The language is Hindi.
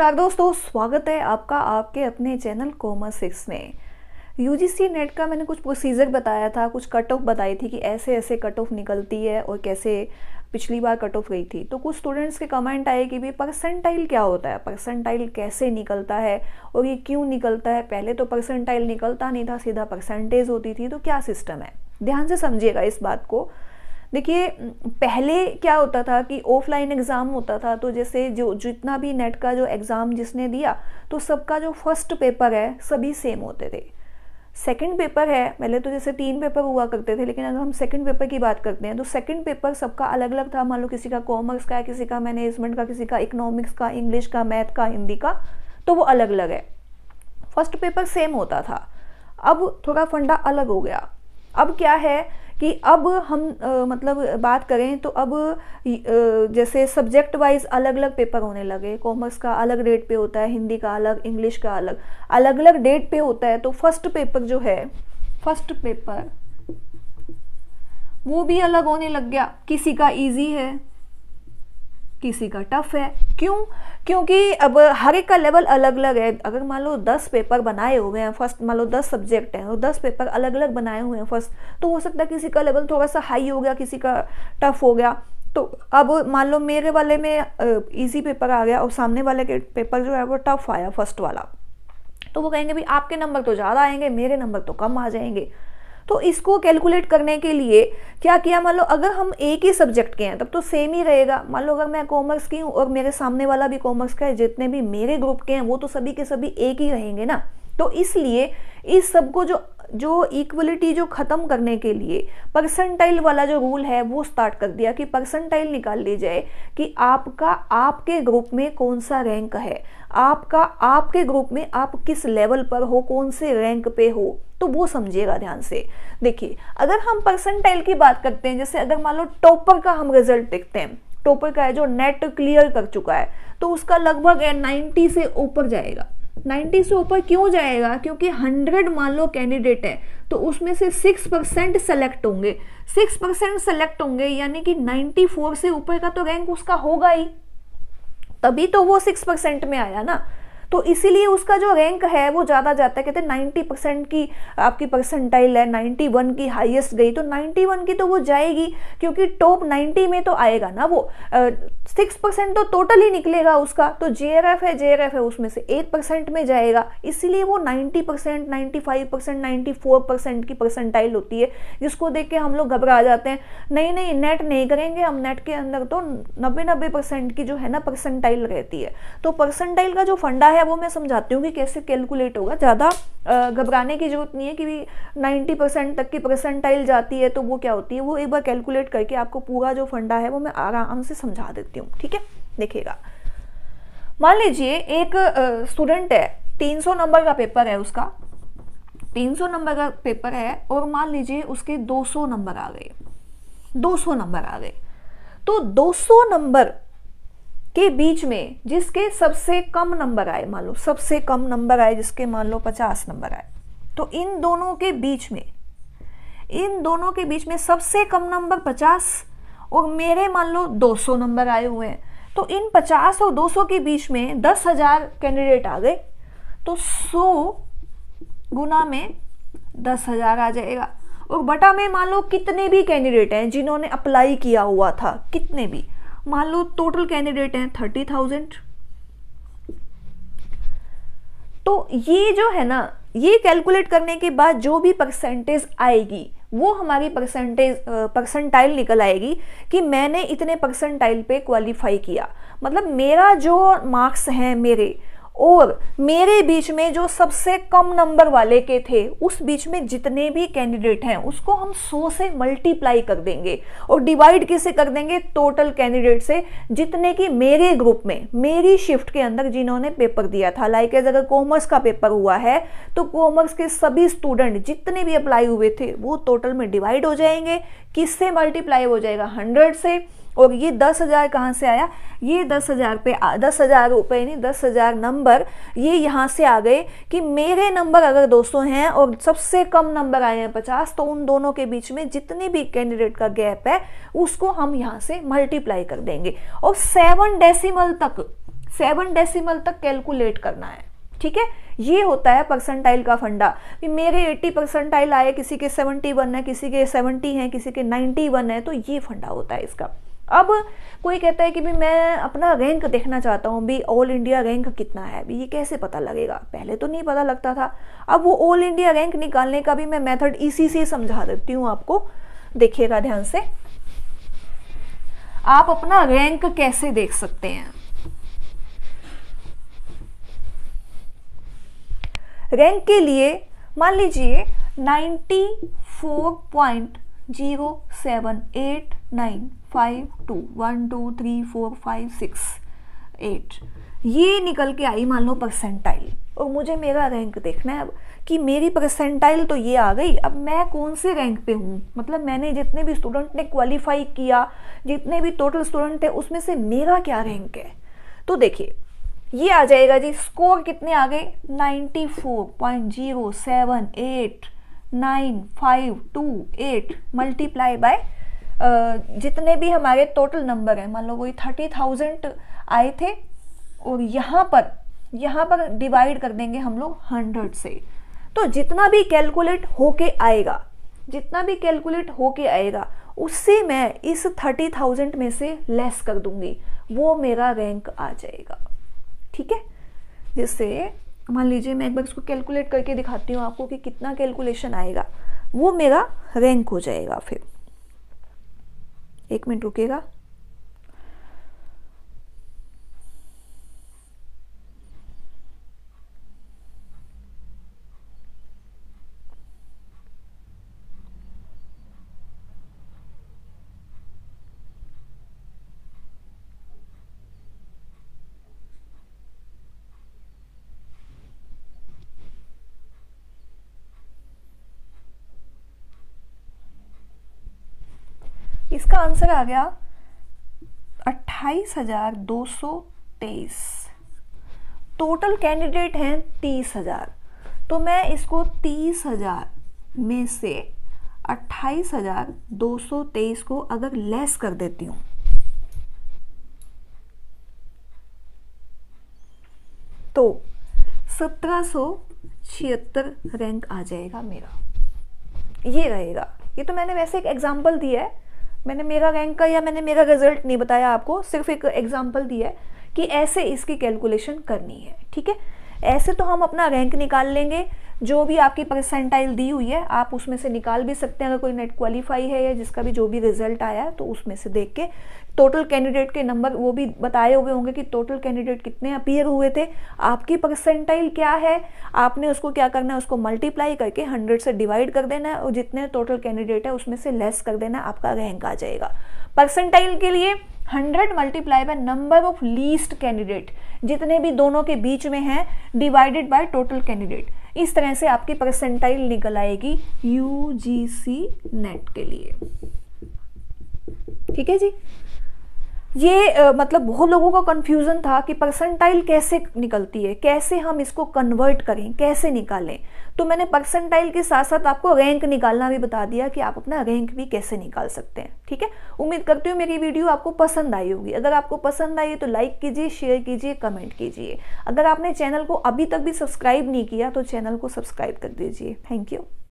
नमस्कार दोस्तों, स्वागत है आपका आपके अपने चैनल कॉमर्स 6 में। यूजीसी नेट का मैंने कुछ प्रोसीजर बताया था, कुछ कट ऑफ बताई थी कि ऐसे ऐसे कट ऑफ निकलती है और कैसे पिछली बार कट ऑफ गई थी। तो कुछ स्टूडेंट्स के कमेंट आए कि भाई परसेंटाइल क्या होता है, परसेंटाइल कैसे निकलता है और ये क्यों निकलता है। पहले तो परसेंटाइल निकलता नहीं था, सीधा परसेंटेज होती थी, तो क्या सिस्टम है। ध्यान से समझिएगा इस बात को। देखिए, पहले क्या होता था कि ऑफलाइन एग्ज़ाम होता था, तो जैसे जो जितना भी नेट का जो एग्ज़ाम जिसने दिया तो सबका जो फर्स्ट पेपर है सभी सेम होते थे। सेकंड पेपर है, पहले तो जैसे 3 पेपर हुआ करते थे, लेकिन अगर हम सेकंड पेपर की बात करते हैं तो सेकंड पेपर सबका अलग अलग था। मान लो किसी का कॉमर्स का है, किसी का मैनेजमेंट का, किसी का इकोनॉमिक्स का, इंग्लिश का, मैथ का, हिंदी का, तो वो अलग अलग है। फर्स्ट पेपर सेम होता था, अब थोड़ा फंडा अलग हो गया। अब क्या है कि अब हम मतलब बात करें तो अब जैसे सब्जेक्ट वाइज अलग अलग पेपर होने लगे। कॉमर्स का अलग डेट पे होता है, हिंदी का अलग, इंग्लिश का अलग, अलग अलग डेट पे होता है। तो फर्स्ट पेपर जो है, फर्स्ट पेपर वो भी अलग होने लग गया। किसी का इजी है, किसी का टफ है। क्यों? क्योंकि अब हर एक का लेवल अलग अलग है। अगर मान लो 10 पेपर बनाए हुए हैं फर्स्ट, मान लो 10 सब्जेक्ट हैं और 10 पेपर अलग अलग बनाए हुए हैं फर्स्ट, तो हो सकता है किसी का लेवल थोड़ा सा हाई हो गया, किसी का टफ हो गया। तो अब मान लो मेरे वाले में इजी पेपर आ गया और सामने वाले के पेपर जो है वो टफ आया फर्स्ट वाला, तो वो कहेंगे भाई आपके नंबर तो ज़्यादा आएंगे, मेरे नंबर तो कम आ जाएंगे। तो इसको कैलकुलेट करने के लिए क्या किया, मान लो अगर हम एक ही सब्जेक्ट के हैं तब तो सेम ही रहेगा। मान लो अगर मैं कॉमर्स की हूँ और मेरे सामने वाला भी कॉमर्स का है, जितने भी मेरे ग्रुप के हैं वो तो सभी के सभी एक ही रहेंगे ना। तो इसलिए इस सबको जो इक्वलिटी जो खत्म करने के लिए परसेंटाइल वाला जो रूल है वो स्टार्ट कर दिया कि परसेंटाइल निकाल ली जाए कि आपका आपके ग्रुप में कौन सा रैंक है, आपका आपके ग्रुप में आप किस लेवल पर हो, कौन से रैंक पे हो। तो वो समझिएगा ध्यान से। देखिए, अगर हम परसेंटाइल की बात करते हैं, जैसे अगर मान लो टॉपर का हम रिजल्ट देखते हैं, टॉपर का है जो नेट क्लियर कर चुका है, तो उसका लगभग 90 से ऊपर जाएगा। 90 से ऊपर क्यों जाएगा? क्योंकि 100 मान लो कैंडिडेट है तो उसमें से 6% सेलेक्ट होंगे। 6% सेलेक्ट होंगे यानी कि 94 से ऊपर का तो रैंक उसका होगा ही, तभी तो वो 6% में आया ना। तो इसीलिए उसका जो रैंक है वो ज़्यादा जाता है। कहते हैं 90% की आपकी परसेंटाइल है, 91 की हाईएस्ट गई तो 91 की तो वो जाएगी, क्योंकि टॉप 90 में तो आएगा ना वो। 6% तो टोटल ही निकलेगा उसका। तो जेआरएफ है उसमें से 8% में जाएगा, इसीलिए वो 90%, 95%, 94% की परसेंटाइल होती है, जिसको देख के हम लोग घबरा जाते हैं। नहीं नेट नहीं करेंगे हम, नेट के अंदर तो 90% की जो है ना परसेंटाइल रहती है। तो परसेंटाइल का जो फंडा है वो मैं समझाती हूँ कि कैसे कैलकुलेट होगा। ज़्यादा घबराने की जरूरत नहीं है कि 90% तक की परसेंटाइल जाती है तो वो क्या होती है, वो एक बार कैलकुलेट करके आपको पूरा जो फंडा है वो मैं आराम से समझा देती हूँ। ठीक है, देखिएगा। मान लीजिए एक स्टूडेंट है, 300 नंबर का पेपर है उसका, 300 नंबर का पेपर है और मान लीजिए उसके 200 नंबर आ गए, 200 नंबर आ गए। तो 200 नंबर के बीच में जिसके सबसे कम नंबर आए, मान लो सबसे कम नंबर आए जिसके मान लो 50 नंबर आए, तो इन दोनों के बीच में सबसे कम नंबर 50 और मेरे मान लो 200 नंबर आए हुए हैं। तो इन 50 और 200 के बीच में 10,000 कैंडिडेट आ गए, तो 100 गुना में 10,000 आ जाएगा। और बटा में मान लो कितने भी कैंडिडेट हैं जिन्होंने अप्लाई किया हुआ था, कितने भी, मान लो टोटल कैंडिडेट हैं 30,000। तो ये जो है ना, ये कैलकुलेट करने के बाद जो भी परसेंटेज आएगी वो हमारी परसेंटाइल निकल आएगी कि मैंने इतने परसेंटाइल पे क्वालिफाई किया। मतलब मेरा जो मार्क्स हैं मेरे और मेरे बीच में जो सबसे कम नंबर वाले के थे, उस बीच में जितने भी कैंडिडेट हैं उसको हम 100 से मल्टीप्लाई कर देंगे और डिवाइड किसे कर देंगे, टोटल कैंडिडेट से, जितने की मेरे ग्रुप में मेरी शिफ्ट के अंदर जिन्होंने पेपर दिया था। लाइक अगर कॉमर्स का पेपर हुआ है तो कॉमर्स के सभी स्टूडेंट जितने भी अप्लाई हुए थे वो टोटल में डिवाइड हो जाएंगे। किससे मल्टीप्लाई हो जाएगा? 100 से। और ये 10,000 कहाँ से आया? ये 10,000 पे 10,000 रुपये नहीं, 10,000 नंबर ये यहाँ से आ गए कि मेरे नंबर अगर 200 हैं और सबसे कम नंबर आए हैं 50, तो उन दोनों के बीच में जितने भी कैंडिडेट का गैप है उसको हम यहाँ से मल्टीप्लाई कर देंगे। और 7 डेसिमल तक 7 डेसिमल तक कैलकुलेट करना है। ठीक है, ये होता है परसेंटाइल का फंडा। कि मेरे 80 परसेंटाइल आए, किसी के 71 है, किसी के 70 हैं, किसी के 91 है, तो ये फंडा होता है इसका। अब कोई कहता है कि भी मैं अपना रैंक देखना चाहता हूँ, भी ऑल इंडिया रैंक कितना है, भी ये कैसे पता लगेगा? पहले तो नहीं पता लगता था। अब वो ऑल इंडिया रैंक निकालने का भी मैं मेथड इसी से समझा देती हूँ आपको, देखिएगा ध्यान से। आप अपना रैंक कैसे देख सकते हैं? रैंक के लिए मान लीजिए 94.078952 1 2 3 4 5 6 8 ये निकल के आई मान लो परसेंटाइल, और मुझे मेरा रैंक देखना है अब कि मेरी परसेंटाइल तो ये आ गई, अब मैं कौन से रैंक पे हूँ, मतलब मैंने जितने भी स्टूडेंट ने क्वालिफाई किया, जितने भी टोटल स्टूडेंट थे, उसमें से मेरा क्या रैंक है। तो देखिए ये आ जाएगा जी, स्कोर कितने आ गए 94.078952 मल्टीप्लाई बाय जितने भी हमारे टोटल नंबर हैं, मान लो वही 30,000 आए थे, और यहाँ पर डिवाइड कर देंगे हम लोग 100 से। तो जितना भी कैलकुलेट होके आएगा उससे मैं इस 30,000 में से लेस कर दूंगी, वो मेरा रैंक आ जाएगा। ठीक है, जिससे मान लीजिए मैं एक बार इसको कैलकुलेट करके दिखाती हूँ आपको कि कितना कैलकुलेशन आएगा, वो मेरा रैंक हो जाएगा। फिर 1 मिनट रुकेगा। इसका आंसर आ गया 28,223। टोटल कैंडिडेट हैं 30,000, तो मैं इसको 30,000 में से 28,223 को अगर लेस कर देती हूँ तो 1776 रैंक आ जाएगा मेरा, ये रहेगा। ये तो मैंने वैसे एक एग्जाम्पल दिया है, मैंने मेरा रैंक का या मैंने मेरा रिजल्ट नहीं बताया आपको, सिर्फ एक एग्जाम्पल दिया है कि ऐसे इसकी कैलकुलेशन करनी है। ठीक है, ऐसे तो हम अपना रैंक निकाल लेंगे, जो भी आपकी परसेंटाइल दी हुई है आप उसमें से निकाल भी सकते हैं। अगर कोई नेट क्वालिफाई है या जिसका भी जो भी रिजल्ट आया है तो उसमें से देख के टोटल कैंडिडेट के नंबर वो भी बताए हुए होंगे कि टोटल कैंडिडेट कितने अपीयर हुए थे, आपकी परसेंटाइल क्या है, आपने उसको क्या करना है, उसको मल्टीप्लाई करके 100 से डिवाइड कर देना है, और जितने टोटल कैंडिडेट है उसमें से लेस कर देना है, आपका रैंक आ जाएगा। परसेंटाइल के लिए 100 multiply by number of least candidate, जितने भी दोनों के बीच में हैं, डिवाइडेड बाय टोटल कैंडिडेट। इस तरह से आपकी परसेंटाइल निकल आएगी यूजीसी नेट के लिए। ठीक है जी, ये मतलब बहुत लोगों का कंफ्यूजन था कि परसेंटाइल कैसे निकलती है, कैसे हम इसको कन्वर्ट करें, कैसे निकालें। तो मैंने परसेंटाइल के साथ साथ आपको रैंक निकालना भी बता दिया कि आप अपना रैंक भी कैसे निकाल सकते हैं। ठीक है, उम्मीद करती हूँ मेरी वीडियो आपको पसंद आई होगी। अगर आपको पसंद आई तो लाइक कीजिए, शेयर कीजिए, कमेंट कीजिए। अगर आपने चैनल को अभी तक भी सब्सक्राइब नहीं किया तो चैनल को सब्सक्राइब कर दीजिए। Thank you.